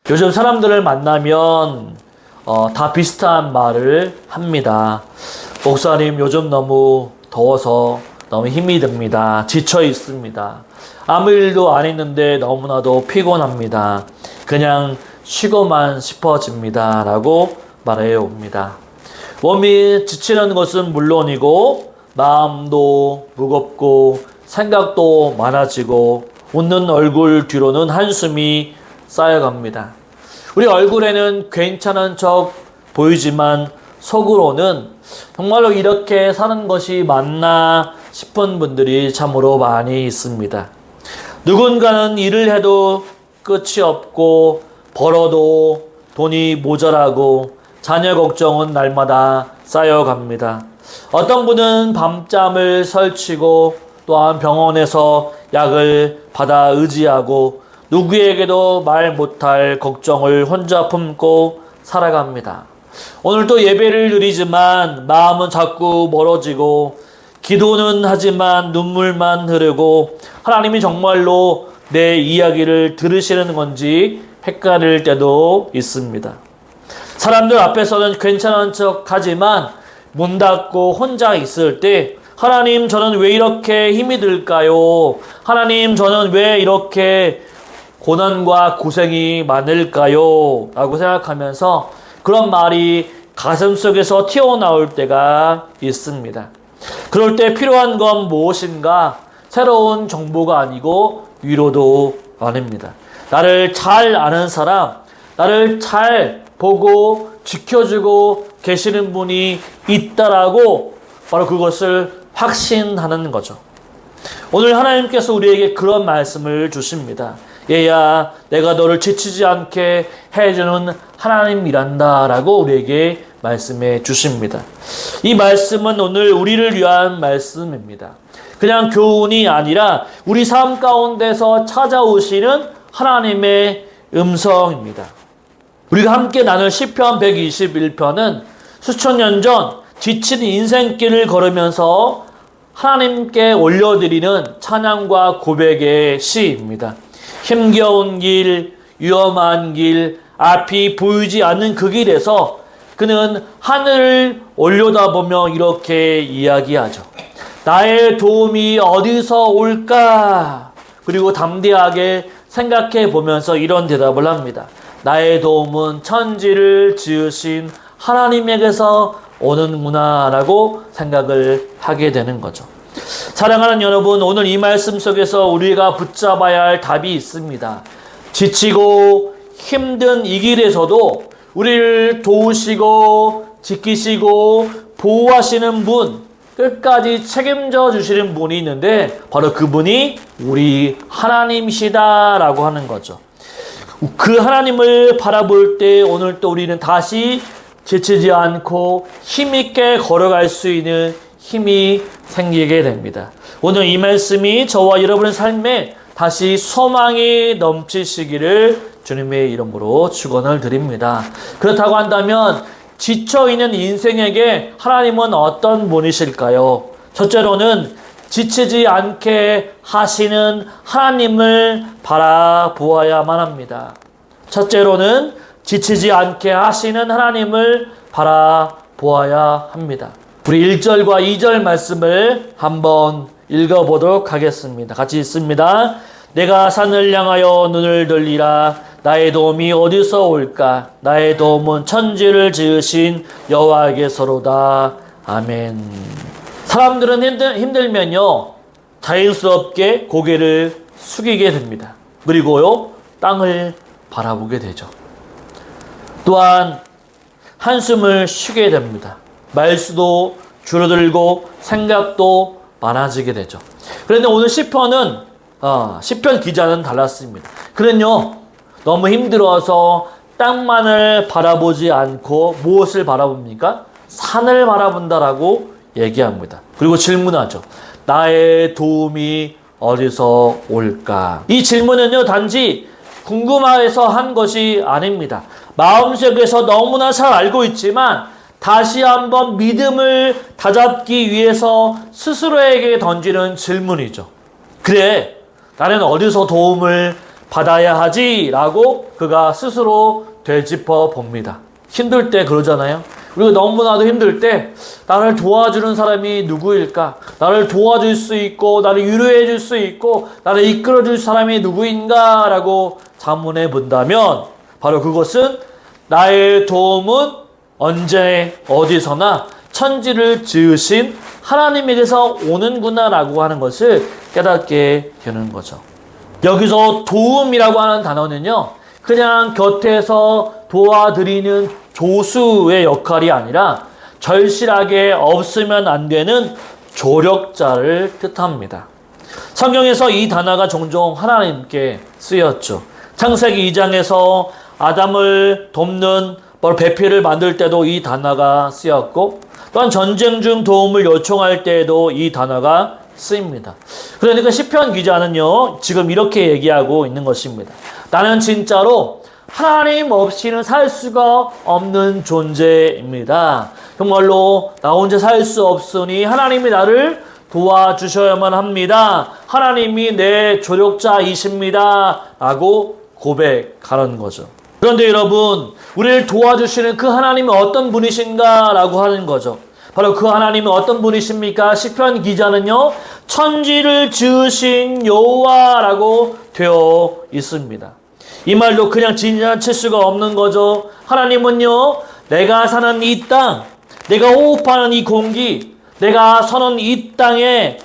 요즘 사람들을 만나면 다 비슷한 말을 합니다. 목사님, 요즘 너무 더워서 너무 힘이 듭니다. 지쳐 있습니다. 아무 일도 안 했는데 너무나도 피곤합니다. 그냥 쉬고만 싶어집니다. 라고 말해 옵니다. 몸이 지치는 것은 물론이고 마음도 무겁고 생각도 많아지고 웃는 얼굴 뒤로는 한숨이 쌓여갑니다. 우리 얼굴에는 괜찮은 척 보이지만 속으로는 정말로 이렇게 사는 것이 맞나 싶은 분들이 참으로 많이 있습니다. 누군가는 일을 해도 끝이 없고 벌어도 돈이 모자라고 자녀 걱정은 날마다 쌓여갑니다. 어떤 분은 밤잠을 설치고 또한 병원에서 약을 받아 의지하고 누구에게도 말 못할 걱정을 혼자 품고 살아갑니다. 오늘도 예배를 드리지만 마음은 자꾸 멀어지고 기도는 하지만 눈물만 흐르고 하나님이 정말로 내 이야기를 들으시는 건지 헷갈릴 때도 있습니다. 사람들 앞에서는 괜찮은 척 하지만 문 닫고 혼자 있을 때 하나님, 저는 왜 이렇게 힘이 들까요? 하나님, 저는 왜 이렇게 고난과 고생이 많을까요? 라고 생각하면서 그런 말이 가슴속에서 튀어나올 때가 있습니다. 그럴 때 필요한 건 무엇인가? 새로운 정보가 아니고 위로도 아닙니다. 나를 잘 아는 사람, 나를 잘 보고 지켜주고 계시는 분이 있다라고 바로 그것을 확신하는 거죠. 오늘 하나님께서 우리에게 그런 말씀을 주십니다. 얘야, 내가 너를 지치지 않게 해주는 하나님이란다 라고 우리에게 말씀해 주십니다. 이 말씀은 오늘 우리를 위한 말씀입니다. 그냥 교훈이 아니라 우리 삶 가운데서 찾아오시는 하나님의 음성입니다. 우리가 함께 나눌 시편 121편은 수천 년 전 지친 인생길을 걸으면서 하나님께 올려드리는 찬양과 고백의 시입니다. 힘겨운 길, 위험한 길, 앞이 보이지 않는 그 길에서 그는 하늘을 올려다보며 이렇게 이야기하죠. 나의 도움이 어디서 올까? 그리고 담대하게 생각해 보면서 이런 대답을 합니다. 나의 도움은 천지를 지으신 하나님에게서 오는구나 라고 생각을 하게 되는 거죠. 사랑하는 여러분, 오늘 이 말씀 속에서 우리가 붙잡아야 할 답이 있습니다. 지치고 힘든 이 길에서도 우리를 도우시고 지키시고 보호하시는 분, 끝까지 책임져 주시는 분이 있는데 바로 그분이 우리 하나님이시다라고 하는 거죠. 그 하나님을 바라볼 때 오늘 또 우리는 다시 지치지 않고 힘있게 걸어갈 수 있는 힘이 생기게 됩니다. 오늘 이 말씀이 저와 여러분의 삶에 다시 소망이 넘치시기를 주님의 이름으로 축원을 드립니다. 그렇다고 한다면 지쳐있는 인생에게 하나님은 어떤 분이실까요? 첫째로는 지치지 않게 하시는 하나님을 바라보아야만 합니다. 첫째로는 지치지 않게 하시는 하나님을 바라보아야 합니다. 우리 1절과 2절 말씀을 한번 읽어보도록 하겠습니다. 같이 읽습니다. 내가 산을 향하여 눈을 들리라. 나의 도움이 어디서 올까? 나의 도움은 천지를 지으신 여호와에게서로다. 아멘. 사람들은 힘들면요, 자연스럽게 고개를 숙이게 됩니다. 그리고요, 땅을 바라보게 되죠. 또한 한숨을 쉬게 됩니다. 말수도 줄어들고 생각도 많아지게 되죠. 그런데 오늘 시편 기자는 달랐습니다. 그는요, 너무 힘들어서 땅만을 바라보지 않고 무엇을 바라봅니까? 산을 바라본다라고 얘기합니다. 그리고 질문하죠. 나의 도움이 어디서 올까? 이 질문은요, 단지 궁금해서 한 것이 아닙니다. 마음속에서 너무나 잘 알고 있지만 다시 한번 믿음을 다잡기 위해서 스스로에게 던지는 질문이죠. 그래, 나는 어디서 도움을 받아야 하지라고 그가 스스로 되짚어 봅니다. 힘들 때 그러잖아요. 우리가 너무나도 힘들 때 나를 도와주는 사람이 누구일까? 나를 도와줄 수 있고 나를 위로해 줄 수 있고 나를 이끌어 줄 사람이 누구인가? 라고 자문해 본다면 바로 그것은 나의 도움은 언제 어디서나 천지를 지으신 하나님에게서 오는구나 라고 하는 것을 깨닫게 되는 거죠. 여기서 도움이라고 하는 단어는요, 그냥 곁에서 도와드리는 조수의 역할이 아니라 절실하게 없으면 안 되는 조력자를 뜻합니다. 성경에서 이 단어가 종종 하나님께 쓰였죠. 창세기 2장에서 아담을 돕는 배필을 만들 때도 이 단어가 쓰였고, 또한 전쟁 중 도움을 요청할 때에도 이 단어가 쓰입니다. 그러니까 시편 기자는요, 지금 이렇게 얘기하고 있는 것입니다. 나는 진짜로 하나님 없이는 살 수가 없는 존재입니다. 정말로 나 혼자 살 수 없으니 하나님이 나를 도와주셔야만 합니다. 하나님이 내 조력자이십니다. 라고 고백하는 거죠. 그런데 여러분, 우리를 도와주시는 그 하나님이 어떤 분이신가? 라고 하는 거죠. 바로 그 하나님은 어떤 분이십니까? 시편 기자는요, 천지를 지으신 여호와라고 되어 있습니다. 이 말도 그냥 지나칠 수가 없는 거죠. 하나님은요, 내가 사는 이 땅, 내가 호흡하는 이 공기, 내가 서는 이 땅에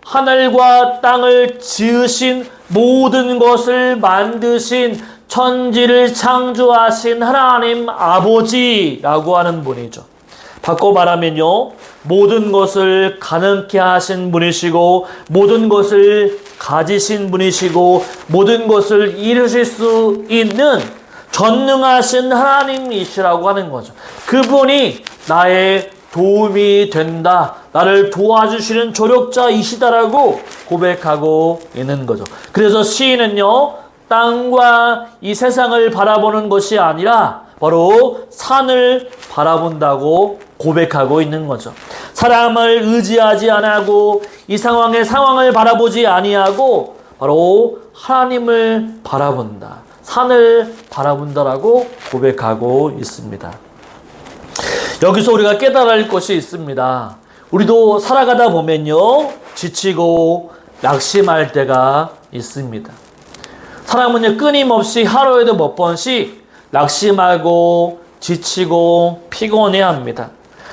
하늘과 땅을 지으신 모든 것을 만드신 천지를 창조하신 하나님 아버지라고 하는 분이죠. 바꿔 말하면요, 모든 것을 가능케 하신 분이시고 모든 것을 가지신 분이시고 모든 것을 이루실 수 있는 전능하신 하나님이시라고 하는 거죠. 그분이 나의 도움이 된다, 나를 도와주시는 조력자이시다라고 고백하고 있는 거죠. 그래서 시인은요, 땅과 이 세상을 바라보는 것이 아니라 바로 산을 바라본다고 고백하고 있는 거죠. 사람을 의지하지 아니하고 이 상황을 바라보지 아니하고 바로 하나님을 바라본다, 산을 바라본다라고 고백하고 있습니다. 여기서 우리가 깨달아야 할 것이 있습니다. 우리도 살아가다 보면요, 지치고 낙심할 때가 있습니다. 사람은요, 끊임없이 하루에도 몇 번씩 낙심하고 지치고 피곤해합니다.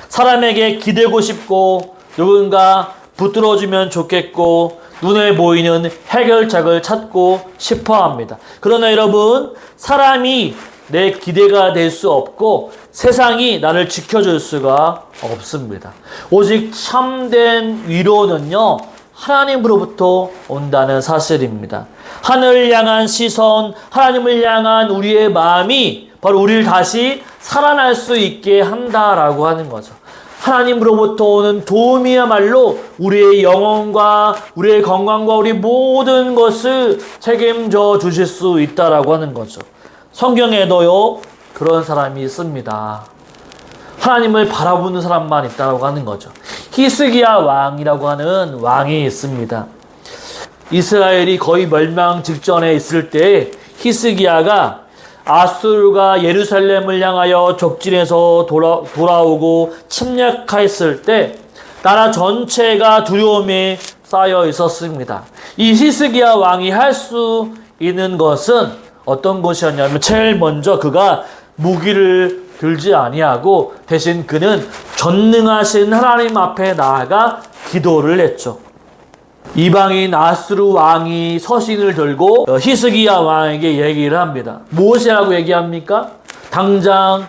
사람에게 기대고 싶고 누군가 붙들어주면 좋겠고 눈에 보이는 해결책을 찾고 싶어합니다. 그러나 여러분, 사람이 내 기대가 될 수 없고 세상이 나를 지켜줄 수가 없습니다. 오직 참된 위로는요, 하나님으로부터 온다는 사실입니다. 하늘을 향한 시선, 하나님을 향한 우리의 마음이 바로 우리를 다시 살아날 수 있게 한다라고 하는 거죠. 하나님으로부터 오는 도움이야말로 우리의 영혼과 우리의 건강과 우리 모든 것을 책임져 주실 수 있다라고 하는 거죠. 성경에도요, 그런 사람이 있습니다. 하나님을 바라보는 사람만 있다고 하는 거죠. 히스기야 왕이라고 하는 왕이 있습니다. 이스라엘이 거의 멸망 직전에 있을 때 히스기야가 아수르가 예루살렘을 향하여 적진에서 돌아오고 침략했을 때 나라 전체가 두려움에 쌓여 있었습니다. 이 히스기야 왕이 할 수 있는 것은 어떤 것이었냐면, 제일 먼저 그가 무기를 들지 아니하고 대신 그는 전능하신 하나님 앞에 나아가 기도를 했죠. 이방인 아수르 왕이 서신을 들고 히스기야 왕에게 얘기를 합니다. 무엇이라고 얘기합니까? 당장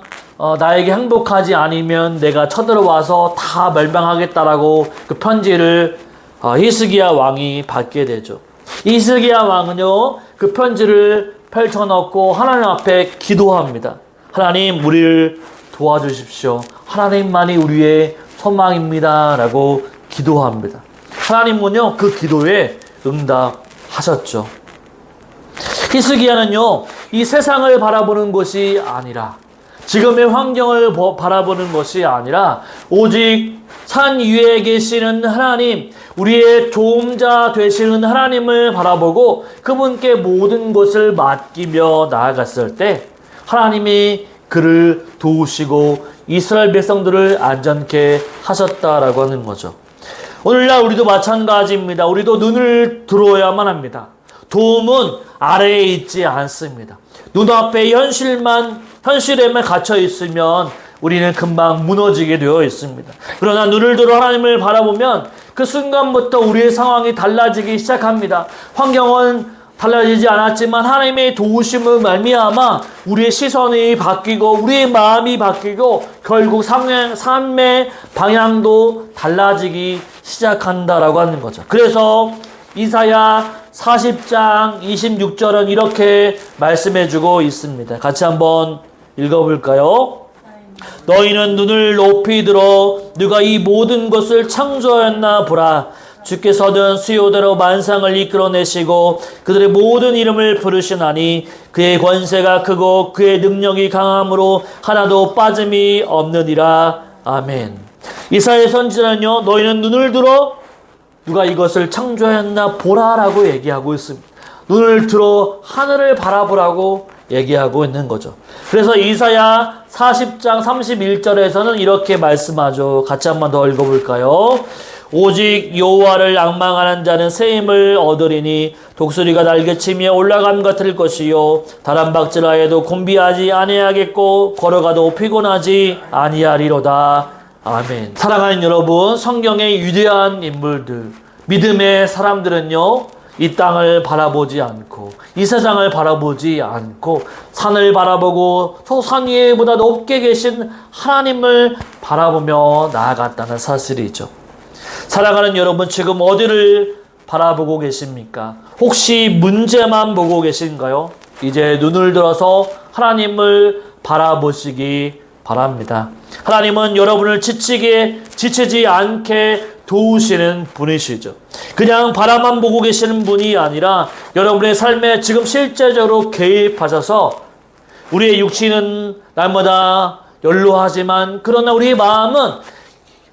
나에게 행복하지 않으면 내가 쳐들어와서 다 멸망하겠다라고 그 편지를 히스기야 왕이 받게 되죠. 히스기야 왕은요, 그 편지를 펼쳐놓고 하나님 앞에 기도합니다. 하나님, 우리를 도와주십시오. 하나님만이 우리의 소망입니다. 라고 기도합니다. 하나님은요, 그 기도에 응답하셨죠. 히스기야는요, 이 세상을 바라보는 것이 아니라, 지금의 환경을 바라보는 것이 아니라, 오직 산 위에 계시는 하나님, 우리의 도움자 되시는 하나님을 바라보고 그분께 모든 것을 맡기며 나아갔을 때 하나님이 그를 도우시고 이스라엘 백성들을 안전케 하셨다라고 하는 거죠. 오늘날 우리도 마찬가지입니다. 우리도 눈을 들어야만 합니다. 도움은 아래에 있지 않습니다. 눈앞에 현실에만 갇혀 있으면 우리는 금방 무너지게 되어 있습니다. 그러나 눈을 들어 하나님을 바라보면 그 순간부터 우리의 상황이 달라지기 시작합니다. 환경은 달라지지 않았지만 하나님의 도우심을 말미암아 우리의 시선이 바뀌고 우리의 마음이 바뀌고 결국 삶의 방향도 달라지기 시작한다라고 하는 거죠. 그래서 이사야 40장 26절은 이렇게 말씀해주고 있습니다. 같이 한번 읽어볼까요? 너희는 눈을 높이 들어 누가 이 모든 것을 창조하였나 보라. 주께서는 수요대로 만상을 이끌어내시고 그들의 모든 이름을 부르시나니 그의 권세가 크고 그의 능력이 강함으로 하나도 빠짐이 없느니라. 아멘. 이사야 선지자는요, 너희는 눈을 들어 누가 이것을 창조하였나 보라라고 얘기하고 있습니다. 눈을 들어 하늘을 바라보라고 얘기하고 있는 거죠. 그래서 이사야 40장 31절에서는 이렇게 말씀하죠. 같이 한번 더 읽어볼까요? 오직 여호와를 앙망하는 자는 새 힘을 얻으리니 독수리가 날개치며 올라감 같을 것이요 다람박질하여도 곤비하지 아니하겠고 걸어가도 피곤하지 아니하리로다. 아멘. 사랑하는 여러분, 성경의 위대한 인물들, 믿음의 사람들은요, 이 땅을 바라보지 않고 이 세상을 바라보지 않고 산을 바라보고 저 산 위에보다 높게 계신 하나님을 바라보며 나아갔다는 사실이죠. 사랑하는 여러분, 지금 어디를 바라보고 계십니까? 혹시 문제만 보고 계신가요? 이제 눈을 들어서 하나님을 바라보시기 바랍니다. 하나님은 여러분을 지치지 않게 도우시는 분이시죠. 그냥 바라만 보고 계시는 분이 아니라 여러분의 삶에 지금 실제적으로 개입하셔서 우리의 육신은 날마다 연로하지만 그러나 우리의 마음은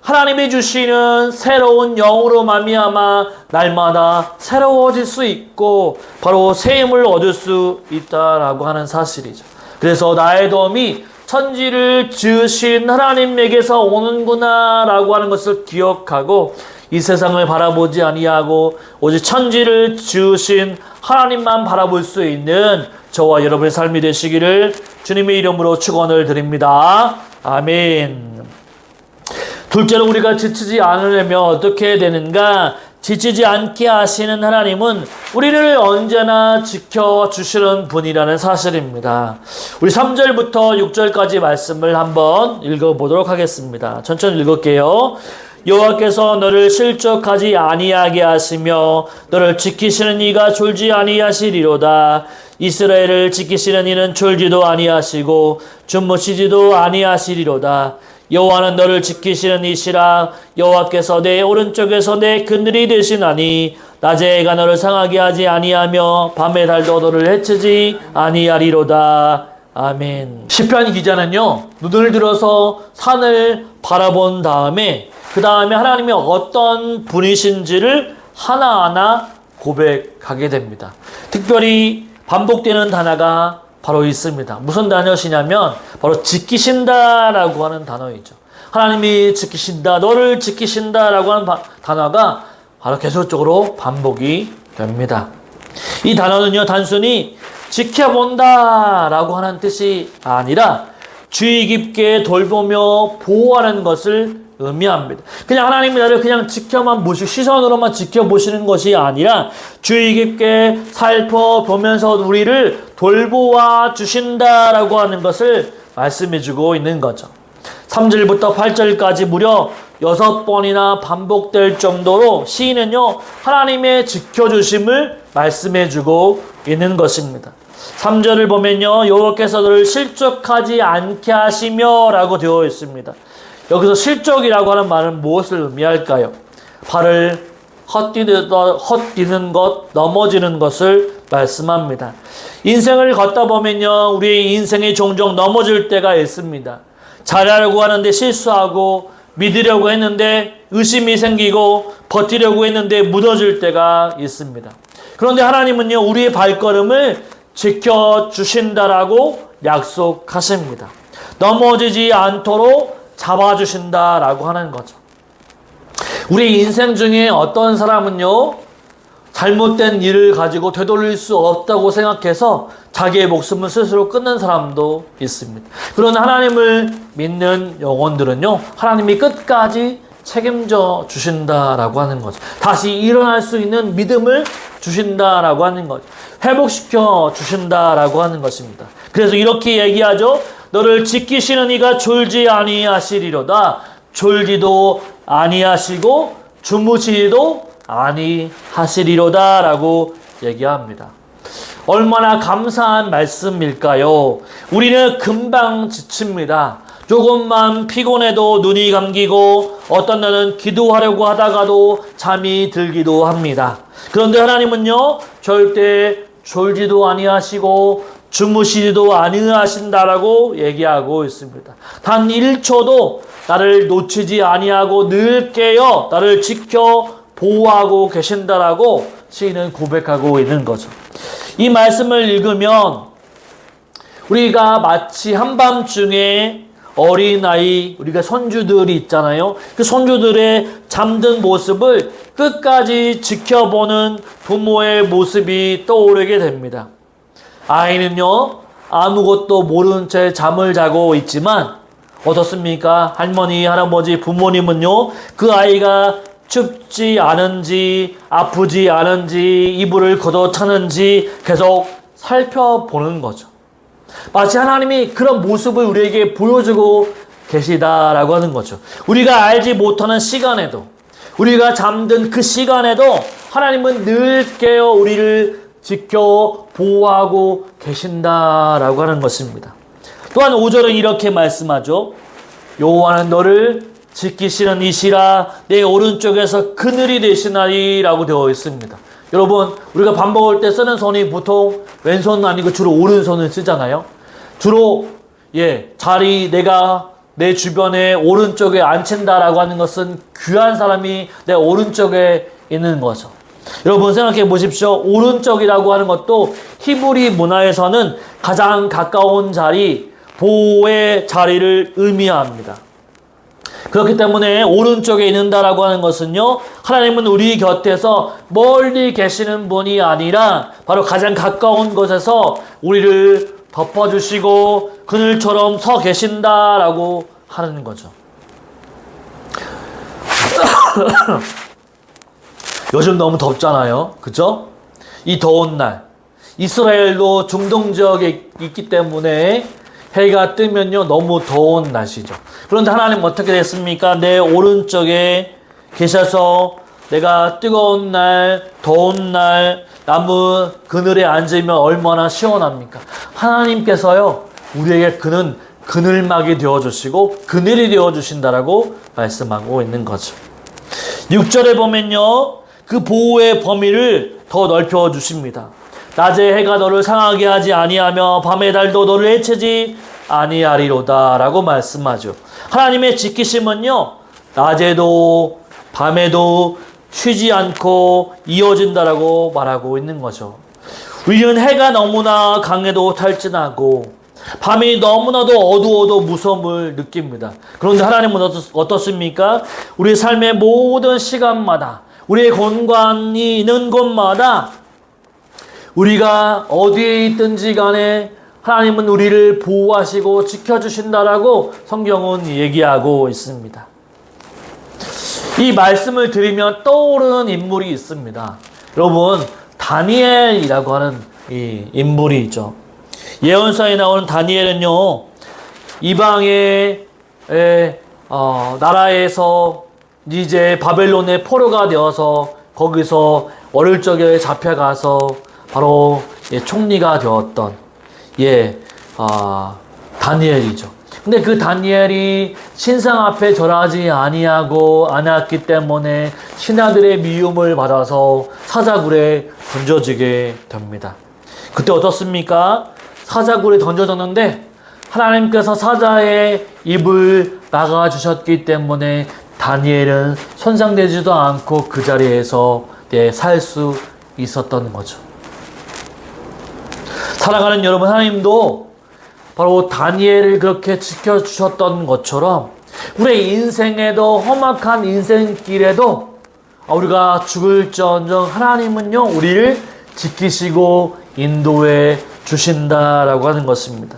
하나님이 주시는 새로운 영으로 말미암아 날마다 새로워질 수 있고 바로 새 힘을 얻을 수 있다라고 하는 사실이죠. 그래서 나의 도움이 천지를 지으신 하나님에게서 오는구나 라고 하는 것을 기억하고 이 세상을 바라보지 아니하고 오직 천지를 지으신 하나님만 바라볼 수 있는 저와 여러분의 삶이 되시기를 주님의 이름으로 축원을 드립니다. 아멘. 둘째로 우리가 지치지 않으려면 어떻게 되는가? 지치지 않게 하시는 하나님은 우리를 언제나 지켜주시는 분이라는 사실입니다. 우리 3절부터 6절까지 말씀을 한번 읽어보도록 하겠습니다. 천천히 읽을게요. 여호와께서 너를 실족하지 아니하게 하시며 너를 지키시는 이가 졸지 아니하시리로다. 이스라엘을 지키시는 이는 졸지도 아니하시고 주무시지도 아니하시리로다. 여호와는 너를 지키시는 이시라. 여호와께서 내 오른쪽에서 내 그늘이 되시나니 낮에 해가 너를 상하게 하지 아니하며 밤에 달도 너를 해치지 아니하리로다. 아멘. 시편 기자는요, 눈을 들어서 산을 바라본 다음에 그 다음에 하나님이 어떤 분이신지를 하나하나 고백하게 됩니다. 특별히 반복되는 단어가 바로 있습니다. 무슨 단어시냐면 바로 지키신다라고 하는 단어이죠. 하나님이 지키신다, 너를 지키신다라고 하는 단어가 바로 계속적으로 반복이 됩니다. 이 단어는요, 단순히 지켜본다라고 하는 뜻이 아니라 주의 깊게 돌보며 보호하는 것을 의미합니다. 그냥 하나님이 나를 그냥 지켜만 보시고 시선으로만 지켜보시는 것이 아니라 주의 깊게 살펴보면서 우리를 돌보아 주신다라고 하는 것을 말씀해주고 있는 거죠. 3절부터 8절까지 무려 6번이나 반복될 정도로 시인은요, 하나님의 지켜주심을 말씀해주고 있는 것입니다. 3절을 보면요, 여호와께서 너를 실족하지 않게 하시며 라고 되어 있습니다. 여기서 실족이라고 하는 말은 무엇을 의미할까요? 발을 헛디는 것, 넘어지는 것을 말씀합니다. 인생을 걷다 보면요, 우리의 인생이 종종 넘어질 때가 있습니다. 잘하려고 하는데 실수하고 믿으려고 했는데 의심이 생기고 버티려고 했는데 무너질 때가 있습니다. 그런데 하나님은요, 우리의 발걸음을 지켜주신다라고 약속하십니다. 넘어지지 않도록 잡아주신다라고 하는 거죠. 우리 인생 중에 어떤 사람은요, 잘못된 일을 가지고 되돌릴 수 없다고 생각해서 자기의 목숨을 스스로 끊는 사람도 있습니다. 그런 하나님을 믿는 영혼들은요, 하나님이 끝까지 책임져 주신다라고 하는 거죠. 다시 일어날 수 있는 믿음을 주신다라고 하는 거죠. 회복시켜 주신다라고 하는 것입니다. 그래서 이렇게 얘기하죠. 너를 지키시는 이가 졸지 아니하시리로다. 졸지도 아니하시고 주무시지도 아니하시리로다 라고 얘기합니다. 얼마나 감사한 말씀일까요? 우리는 금방 지칩니다. 조금만 피곤해도 눈이 감기고 어떤 날은 기도하려고 하다가도 잠이 들기도 합니다. 그런데 하나님은요, 절대 졸지도 아니하시고 주무시지도 아니하신다라고 얘기하고 있습니다. 단 1초도 나를 놓치지 아니하고 늘 깨어 나를 지켜 보호하고 계신다라고 시인은 고백하고 있는 거죠. 이 말씀을 읽으면 우리가 마치 한밤중에 어린아이, 우리가 손주들이 있잖아요. 그 손주들의 잠든 모습을 끝까지 지켜보는 부모의 모습이 떠오르게 됩니다. 아이는요, 아무것도 모른 채 잠을 자고 있지만 어떻습니까? 할머니, 할아버지, 부모님은요, 그 아이가 춥지 않은지, 아프지 않은지, 이불을 걷어차는지 계속 살펴보는 거죠. 마치 하나님이 그런 모습을 우리에게 보여주고 계시다라고 하는 거죠. 우리가 알지 못하는 시간에도, 우리가 잠든 그 시간에도 하나님은 늘 깨어 우리를 지켜 보호하고 계신다라고 하는 것입니다. 또한 5절은 이렇게 말씀하죠. 여호와는 너를 지키시는 이시라 내 오른쪽에서 그늘이 되시나리라고 되어 있습니다. 여러분, 우리가 밥 먹을 때 쓰는 손이 보통 왼손은 아니고 주로 오른손을 쓰잖아요. 주로 자리 내가 내 주변에 오른쪽에 앉힌다라고 하는 것은 귀한 사람이 내 오른쪽에 있는 거죠. 여러분 생각해 보십시오. 오른쪽이라고 하는 것도 히브리 문화에서는 가장 가까운 자리, 보호의 자리를 의미합니다. 그렇기 때문에 오른쪽에 있는다라고 하는 것은요, 하나님은 우리 곁에서 멀리 계시는 분이 아니라 바로 가장 가까운 곳에서 우리를 덮어주시고 그늘처럼 서 계신다라고 하는 거죠. 요즘 너무 덥잖아요. 그죠? 이 더운 날, 이스라엘도 중동 지역에 있기 때문에 해가 뜨면요, 너무 더운 날씨죠. 그런데 하나님 어떻게 됐습니까? 내 오른쪽에 계셔서 내가 뜨거운 날, 더운 날, 나무 그늘에 앉으면 얼마나 시원합니까? 하나님께서요, 우리에게 그늘막이 되어주시고 그늘이 되어주신다라고 말씀하고 있는 거죠. 6절에 보면요, 그 보호의 범위를 더 넓혀주십니다. 낮에 해가 너를 상하게 하지 아니하며 밤의 달도 너를 해치지 아니하리로다 라고 말씀하죠. 하나님의 지키심은요, 낮에도 밤에도 쉬지 않고 이어진다라고 말하고 있는 거죠. 우리는 해가 너무나 강해도 탈진하고 밤이 너무나도 어두워도 무서움을 느낍니다. 그런데 하나님은 어떻습니까? 우리 삶의 모든 시간마다, 우리의 공간이 있는 곳마다 우리가 어디에 있든지 간에 하나님은 우리를 보호하시고 지켜주신다라고 성경은 얘기하고 있습니다. 이 말씀을 들으면 떠오르는 인물이 있습니다. 여러분, 다니엘이라고 하는 이 인물이 있죠. 예언서에 나오는 다니엘은요, 이방의 나라에서 이제 바벨론의 포로가 되어서 거기서 어릴 적에 잡혀가서 바로 총리가 되었던 다니엘이죠. 근데 그 다니엘이 신상 앞에 절하지 않았기 때문에 신하들의 미움을 받아서 사자굴에 던져지게 됩니다. 그때 어떻습니까? 사자굴에 던져졌는데 하나님께서 사자의 입을 막아주셨기 때문에 다니엘은 손상되지도 않고 그 자리에서 살 수 있었던 거죠. 사랑하는 여러분, 하나님도 바로 다니엘을 그렇게 지켜주셨던 것처럼 우리의 인생에도, 험악한 인생길에도 우리가 죽을지언정 하나님은요 우리를 지키시고 인도해 주신다라고 하는 것입니다.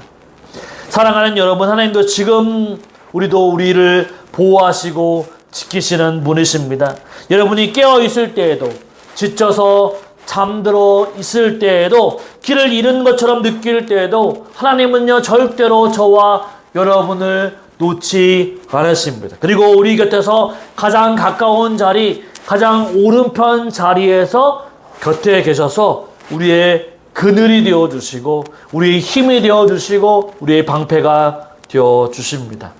사랑하는 여러분, 하나님도 지금 우리를 보호하시고 지키시는 분이십니다. 여러분이 깨어 있을 때에도, 지쳐서 잠들어 있을 때에도, 길을 잃은 것처럼 느낄 때에도 하나님은요 절대로 저와 여러분을 놓지 않으십니다. 그리고 우리 곁에서 가장 가까운 자리, 가장 오른편 자리에서 곁에 계셔서 우리의 그늘이 되어주시고 우리의 힘이 되어주시고 우리의 방패가 되어주십니다.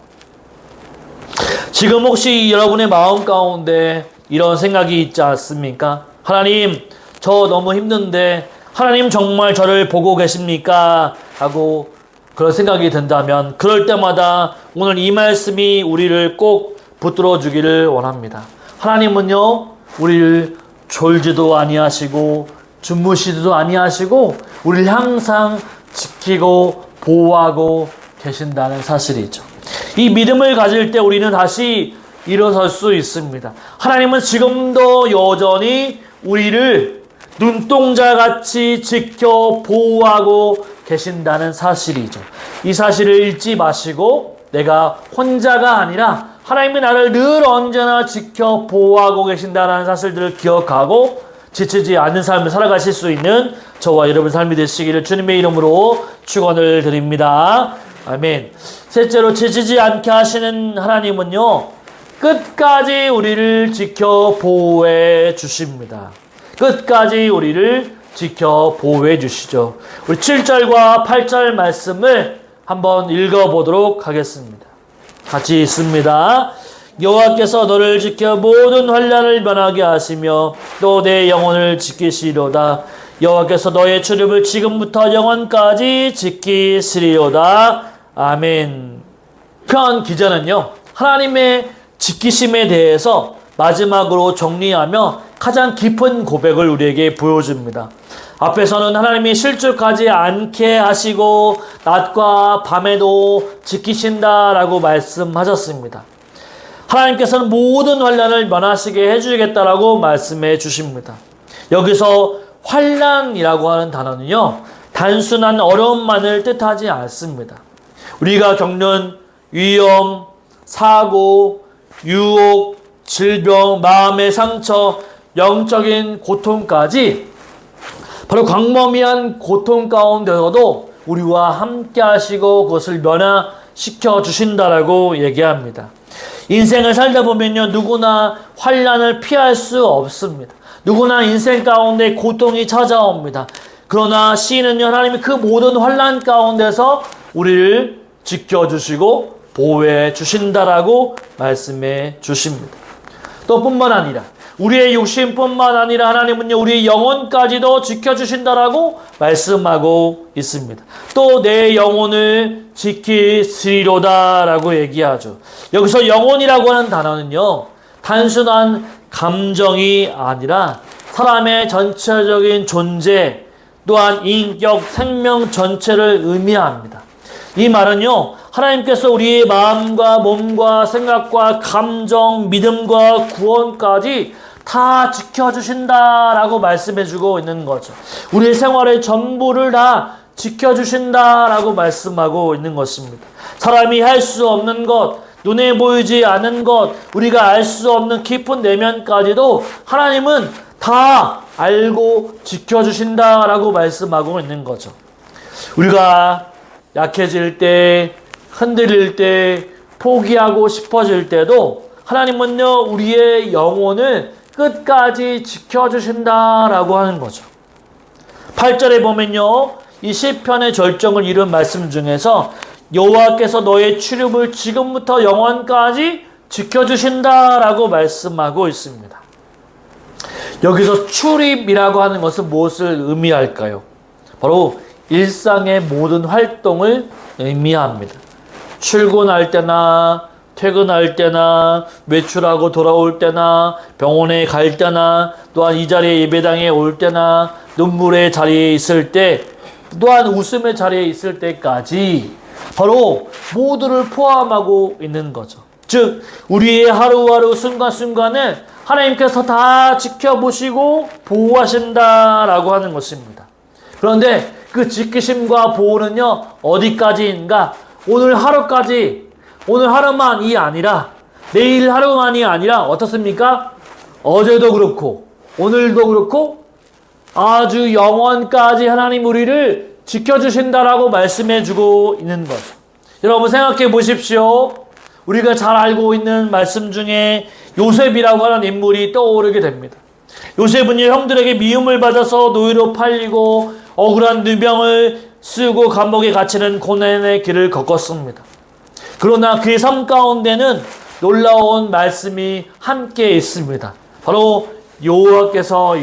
지금 혹시 여러분의 마음 가운데 이런 생각이 있지 않습니까? 하나님, 저 너무 힘든데 하나님 정말 저를 보고 계십니까? 하고 그런 생각이 든다면 그럴 때마다 오늘 이 말씀이 우리를 꼭 붙들어 주기를 원합니다. 하나님은요 우리를 졸지도 아니하시고 주무시지도 아니하시고 우리를 항상 지키고 보호하고 계신다는 사실이죠. 이 믿음을 가질 때 우리는 다시 일어설 수 있습니다. 하나님은 지금도 여전히 우리를 눈동자같이 지켜 보호하고 계신다는 사실이죠. 이 사실을 잊지 마시고 내가 혼자가 아니라 하나님이 나를 늘 언제나 지켜 보호하고 계신다는 사실들을 기억하고 지치지 않는 삶을 살아가실 수 있는 저와 여러분 삶이 되시기를 주님의 이름으로 축원을 드립니다. 아멘. 셋째로, 지치지 않게 하시는 하나님은요 끝까지 우리를 지켜 보호해 주십니다. 끝까지 우리를 지켜 보호해 주시죠. 우리 7절과 8절 말씀을 한번 읽어보도록 하겠습니다. 같이 읽습니다. 여호와께서 너를 지켜 모든 환난을 면하게 하시며 또 내 영혼을 지키시리로다. 여호와께서 너의 출입을 지금부터 영원까지 지키시리로다. 아멘. 편 기자는요 하나님의 지키심에 대해서 마지막으로 정리하며 가장 깊은 고백을 우리에게 보여줍니다. 앞에서는 하나님이 실족하지 않게 하시고 낮과 밤에도 지키신다라고 말씀하셨습니다. 하나님께서는 모든 환난을 면하시게 해주겠다라고 말씀해 주십니다. 여기서 환난이라고 하는 단어는요 단순한 어려움만을 뜻하지 않습니다. 우리가 겪는 위험, 사고, 유혹, 질병, 마음의 상처, 영적인 고통까지 바로 광범위한 고통 가운데서도 우리와 함께 하시고 그것을 면화시켜 주신다라고 얘기합니다. 인생을 살다 보면요 누구나 환난을 피할 수 없습니다. 누구나 인생 가운데 고통이 찾아옵니다. 그러나 시인은요 하나님이 그 모든 환난 가운데서 우리를 지켜주시고 보호해 주신다라고 말씀해 주십니다. 또 뿐만 아니라 우리의 육신뿐만 아니라 하나님은요 우리의 영혼까지도 지켜주신다라고 말씀하고 있습니다. 또 내 영혼을 지키시리로다 라고 얘기하죠. 여기서 영혼이라고 하는 단어는요 단순한 감정이 아니라 사람의 전체적인 존재 또한 인격, 생명 전체를 의미합니다. 이 말은요 하나님께서 우리의 마음과 몸과 생각과 감정, 믿음과 구원까지 다 지켜주신다라고 말씀해주고 있는 거죠. 우리의 생활의 전부를 다 지켜주신다라고 말씀하고 있는 것입니다. 사람이 할 수 없는 것, 눈에 보이지 않는 것, 우리가 알 수 없는 깊은 내면까지도 하나님은 다 알고 지켜주신다라고 말씀하고 있는 거죠. 우리가 약해질 때, 흔들릴 때, 포기하고 싶어질 때도 하나님은요 우리의 영혼을 끝까지 지켜주신다라고 하는 거죠. 8절에 보면요 이 시편의 절정을 이룬 말씀 중에서 여호와께서 너의 출입을 지금부터 영원까지 지켜주신다라고 말씀하고 있습니다. 여기서 출입이라고 하는 것은 무엇을 의미할까요? 바로 일상의 모든 활동을 의미합니다. 출근할 때나 퇴근할 때나 외출하고 돌아올 때나 병원에 갈 때나 또한 이 자리에 예배당에 올 때나 눈물의 자리에 있을 때 또한 웃음의 자리에 있을 때까지 바로 모두를 포함하고 있는 거죠. 즉 우리의 하루하루 순간순간을 하나님께서 다 지켜보시고 보호하신다라고 하는 것입니다. 그런데 그 지키심과 보호는요 어디까지인가? 오늘 하루까지, 오늘 하루만이 아니라 내일 하루만이 아니라 어떻습니까? 어제도 그렇고 오늘도 그렇고 아주 영원까지 하나님 우리를 지켜주신다라고 말씀해주고 있는 거죠. 여러분 생각해 보십시오. 우리가 잘 알고 있는 말씀 중에 요셉이라고 하는 인물이 떠오르게 됩니다. 요셉은요 형들에게 미움을 받아서 노예로 팔리고 억울한 누명을 쓰고 감옥에 갇히는 고난의 길을 겪었습니다. 그러나 그의 삶 가운데는 놀라운 말씀이 함께 있습니다. 바로 여호와께서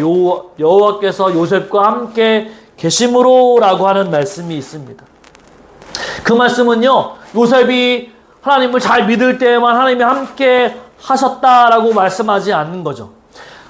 요셉과 함께 계심으로라고 하는 말씀이 있습니다. 그 말씀은요 요셉이 하나님을 잘 믿을 때에만 하나님이 함께 하셨다라고 말씀하지 않는 거죠.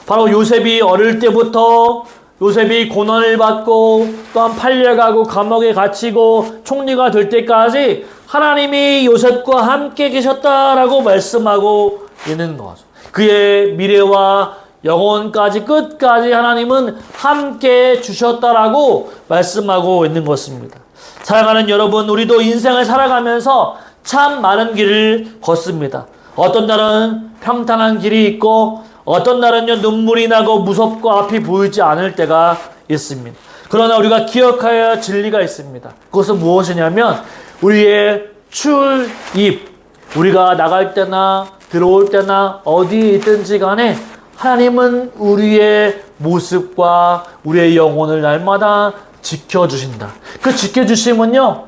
바로 요셉이 어릴 때부터 요셉이 고난을 받고 또한 팔려가고 감옥에 갇히고 총리가 될 때까지 하나님이 요셉과 함께 계셨다라고 말씀하고 있는 거죠. 그의 미래와 영혼까지 끝까지 하나님은 함께 주셨다라고 말씀하고 있는 것입니다. 사랑하는 여러분, 우리도 인생을 살아가면서 참 많은 길을 걷습니다. 어떤 날은 평탄한 길이 있고 어떤 날은요 눈물이 나고 무섭고 앞이 보이지 않을 때가 있습니다. 그러나 우리가 기억해야 할 진리가 있습니다. 그것은 무엇이냐면 우리의 출입, 우리가 나갈 때나 들어올 때나 어디에 있든지 간에 하나님은 우리의 모습과 우리의 영혼을 날마다 지켜주신다. 그 지켜주심은요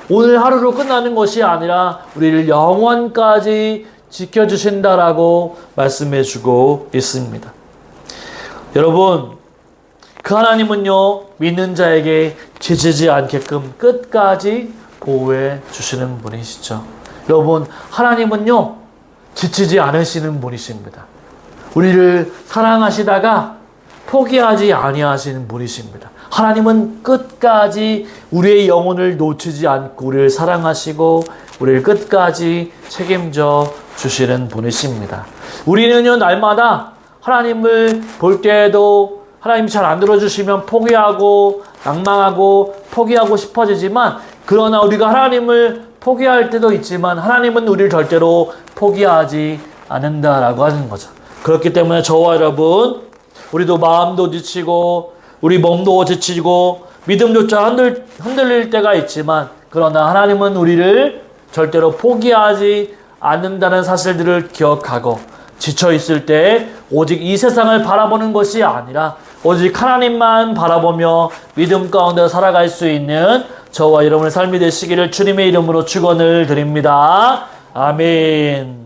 오늘 하루로 끝나는 것이 아니라 우리를 영원까지 지켜주신다라고 말씀해주고 있습니다. 여러분, 그 하나님은요 믿는 자에게 지치지 않게끔 끝까지 보호해 주시는 분이시죠. 여러분, 하나님은요 지치지 않으시는 분이십니다. 우리를 사랑하시다가 포기하지 아니하시는 분이십니다. 하나님은 끝까지 우리의 영혼을 놓치지 않고 우리를 사랑하시고 우리를 끝까지 책임져 주시는 분이십니다. 우리는요 날마다 하나님을 볼 때에도 하나님 잘 안 들어주시면 포기하고 낭망하고 포기하고 싶어지지만, 그러나 우리가 하나님을 포기할 때도 있지만 하나님은 우리를 절대로 포기하지 않는다라고 하는 거죠. 그렇기 때문에 저와 여러분, 우리도 마음도 지치고 우리 몸도 지치고 믿음조차 흔들릴 때가 있지만, 그러나 하나님은 우리를 절대로 포기하지 않는다는 사실들을 기억하고 지쳐있을 때 오직 이 세상을 바라보는 것이 아니라 오직 하나님만 바라보며 믿음 가운데 살아갈 수 있는 저와 여러분의 삶이 되시기를 주님의 이름으로 축원을 드립니다. 아멘.